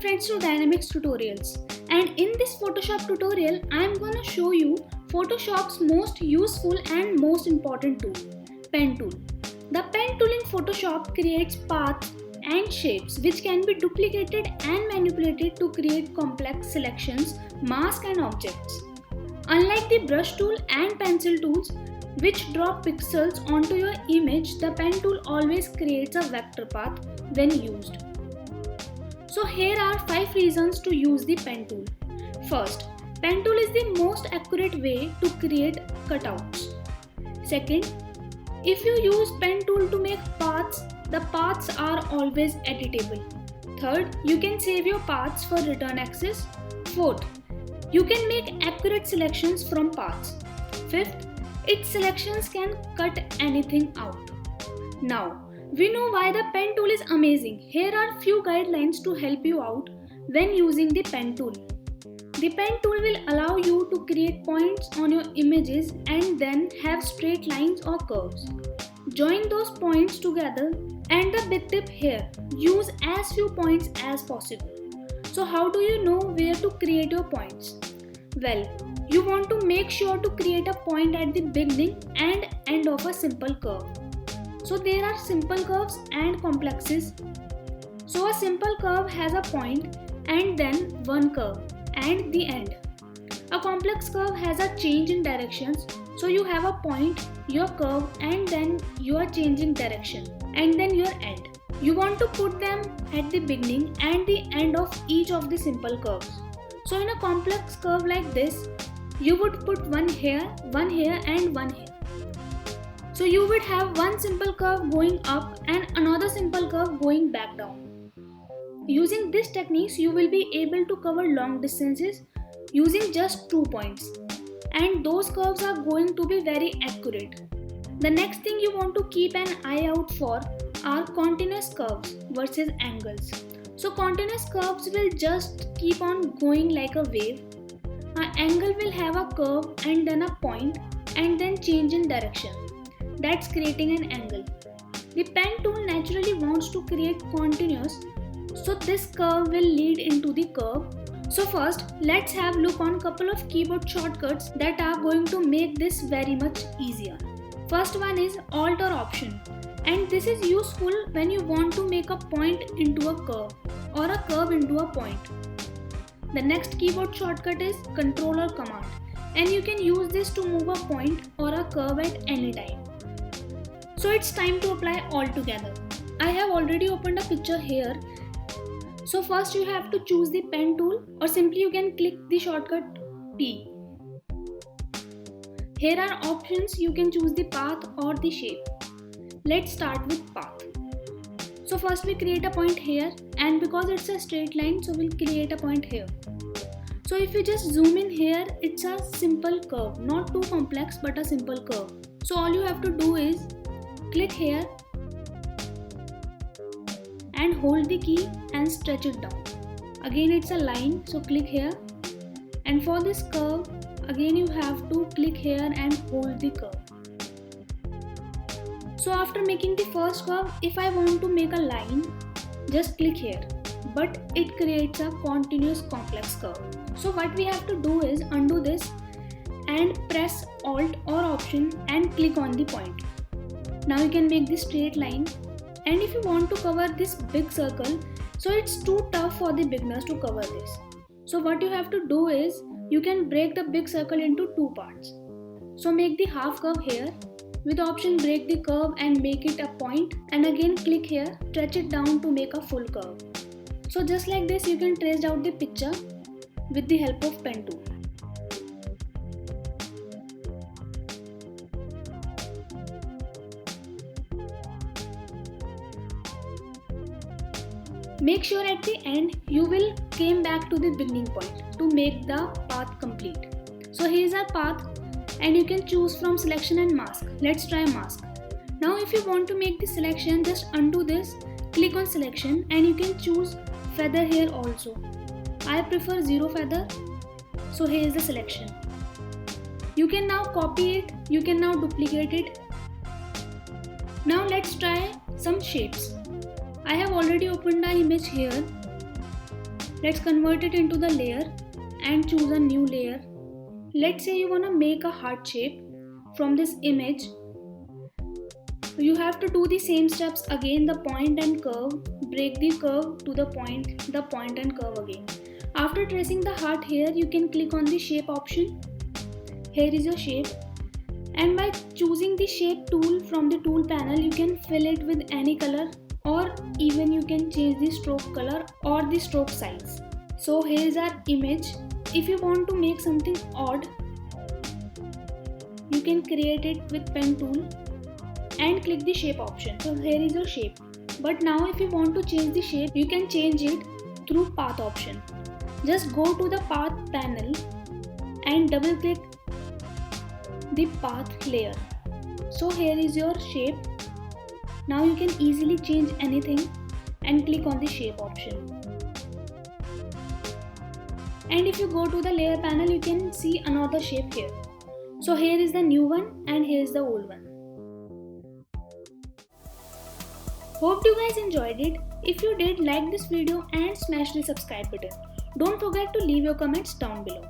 friends to Dynamics Tutorials, and in this Photoshop tutorial I am going to show you Photoshop's most useful and most important tool, Pen tool. The Pen tool in Photoshop creates paths and shapes which can be duplicated and manipulated to create complex selections, masks and objects. Unlike the brush tool and pencil tools which drop pixels onto your image, the Pen tool always creates a vector path when used. So here are 5 reasons to use the Pen tool. First, Pen tool is the most accurate way to create cutouts. Second, if you use Pen tool to make paths, the paths are always editable. Third, you can save your paths for return access. Fourth, you can make accurate selections from paths. Fifth, its selections can cut anything out. Now, we know why the Pen tool is amazing. Here are few guidelines to help you out when using the Pen tool. The Pen tool will allow you to create points on your images and then have straight lines or curves. Join those points together, and the big tip here, use as few points as possible. So how do you know where to create your points? Well, you want to make sure to create a point at the beginning and end of a simple curve. So there are simple curves and complexes. So a simple curve has a point and then one curve and the end. A complex curve has a change in directions. So you have a point, your curve, and then you are changing direction, and then your end. You want to put them at the beginning and the end of each of the simple curves. So in a complex curve like this, you would put one here and one here. So you would have one simple curve going up and another simple curve going back down. Using these techniques, you will be able to cover long distances using just 2 points. And those curves are going to be very accurate. The next thing you want to keep an eye out for are continuous curves versus angles. So continuous curves will just keep on going like a wave. An angle will have a curve and then a point and then change in direction. That's creating an angle. The Pen tool naturally wants to create continuous, so this curve will lead into the curve. So first, let's have a look on couple of keyboard shortcuts that are going to make this very much easier. First one is Alt or Option, and this is useful when you want to make a point into a curve or a curve into a point. The next keyboard shortcut is Control or Command, and you can use this to move a point or a curve at any time. So it's time to apply all together. I have already opened a picture here. So first you have to choose the Pen tool, or simply you can click the shortcut P. Here are options, you can choose the path or the shape. Let's start with path. So first we create a point here, and because it's a straight line, so we'll create a point here. So if you just zoom in here, it's a simple curve, not too complex but a simple curve. So all you have to do is click here and hold the key and stretch it down. Again it's a line, so click here, and for this curve again you have to click here and hold the curve. So after making the first curve, if I want to make a line, just click here, but it creates a continuous complex curve. So what we have to do is undo this and press Alt or Option and click on the point. Now you can make this straight line. And if you want to cover this big circle, so it's too tough for the beginners to cover this. So what you have to do is, you can break the big circle into 2 parts. So make the half curve here, with option break the curve and make it a point, and again click here, stretch it down to make a full curve. So just like this you can trace out the picture with the help of Pen tool. Make sure at the end you will came back to the beginning point to make the path complete. So here's our path, and you can choose from selection and mask. Let's try mask. Now if you want to make the selection, just undo this, click on selection, and you can choose feather here also. I prefer 0 feather, so here is the selection. You can now copy it, you can now duplicate it. Now let's try some shapes. I have already opened an image here. Let's convert it into the layer and choose a new layer. Let's say you want to make a heart shape from this image. You have to do the same steps again, the point and curve, break the curve to the point and curve again. After tracing the heart here, you can click on the shape option. Here is your shape, and by choosing the shape tool from the tool panel, you can fill it with any color, or even you can change the stroke color or the stroke size. So here is our image. If you want to make something odd, you can create it with pen tool and click the shape option. So here is your shape. But now if you want to change the shape, you can change it through path option. Just go to the path panel and double click the path layer. So here is your shape. Now you can easily change anything and click on the shape option. And if you go to the layer panel, you can see another shape here. So here is the new one and here is the old one. Hope you guys enjoyed it. If you did, like this video and smash the subscribe button. Don't forget to leave your comments down below.